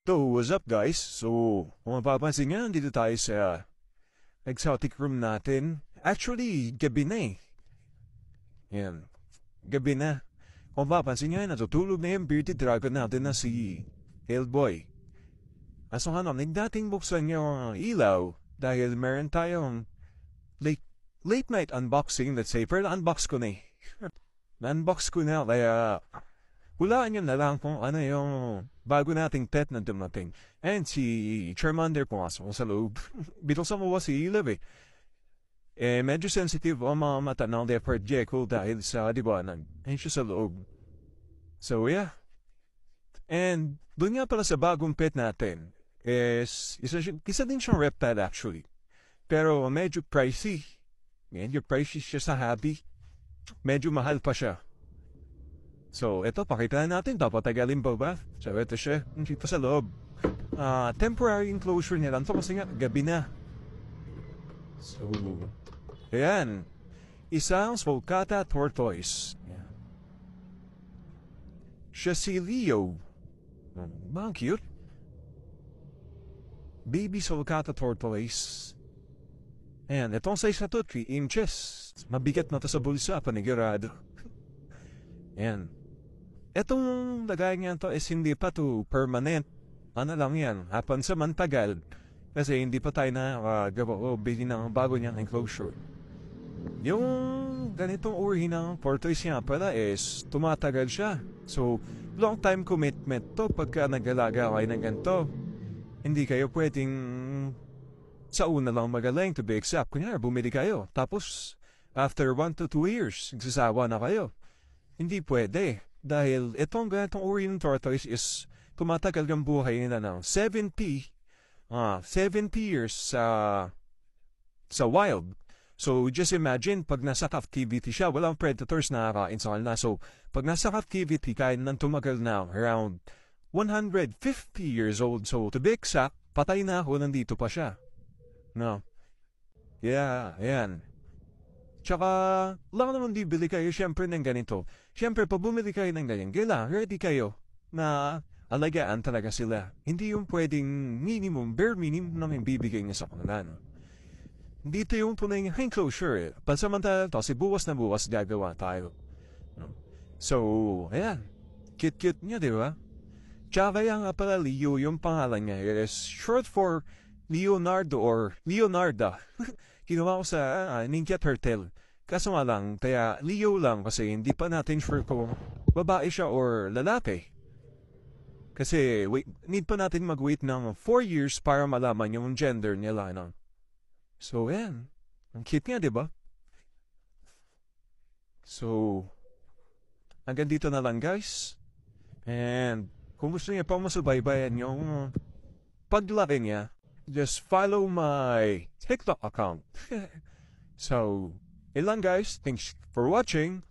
So, what's up guys? So, kung mapapansin nga, dito tayo sa exotic room natin. Actually, gabi na eh. Yan, gabi na. Kung mapapansin nga, natutulog na yung bearded dragon natin na si Hellboy. Aso nga naman, dating buksan yung ilaw dahil meron tayong late night unboxing, let's say. Pero na-unbox ko na eh. Na-unbox ko na, kaya hulaan nyo na lang kung ano yung bago nating pet na dumating. And si Charmander pumasok sa loob. Binuksan ko si ilaw eh. Medyo sensitive ang mga mata ng Leopard Gecko dahil sa, di ba, ayun siya sa loob. So yeah. And doon nga pala sa bagong pet natin, isa din siyang reptile actually. Pero medyo pricey. Medyo pricey siya sa hobby. Medyo mahal pa siya. So, ito, pakita natin. Papatagalin ba ba? So, ito siya. Dito sa loob. Temporary enclosure niya lang. Ito kasi nga, gabi na. So, ayan. Isang sulcata tortoise. Ayan. Siya si Leo. Ang cute. Baby sulcata tortoise. Ayan, itong size na to, 3 inches. Mabigat na to sa bulsa, panigurado. Ayan. Etong lagay niya to is hindi pa to permanent. Ano lang yan, hapan sa mantagal. Kasi hindi pa tayo nakagawa o bili ng bago niyang enclosure. Yung ganitong uri ng tortoise niya pala is tumatagal siya. So, long time commitment to pagka nag-alaga kayo ng ganito. Hindi kayo pwedeng sa una lang magaling to be exact. Kunyari, bumili kayo. Tapos, after 1 to 2 years, nagsasawa na kayo. Hindi pwede. Dahil itong ganitong uri ng tortoise is tumatagal ang buhay nila ng 70 years sa wild. So, just imagine, pag nasa captivity siya, walang predators na nakakain sa kanila. So, pag nasa captivity, kaya nang tumagal na around 150 years old. So, to be exact, patay na ako, nandito pa siya. No? Yeah, ayan. Tsaka, lang naman bibili kayo syempre ng ganito. Syempre, pag bumili kayo ng ganyan, ready kayo na alagaan talaga sila. Hindi yung pwedeng bare minimum na may bibigay niya sa kanila. No? Dito yung tunay ng enclosure. Pansamantala to, si buwas na buwas gagawa tayo. No? So, ayan. Cute-cute niya, di ba? Tsaka kaya nga pala Leo yung pangalan niya. It is short for Leonardo or Leonarda. Ginawa ko sa Ninja Turtle. Kaso nga lang, kaya Leo lang kasi hindi pa natin sure kung babae siya or lalaki. Kasi need pa natin mag-wait ng 4 years para malaman yung gender nila. No? So, yan. Ang cute nga, di ba? So, hanggang dito na lang guys. And kung gusto niya pang masubaybayan yung paglaki niya, just follow my TikTok account. So, ilan guys, thanks for watching.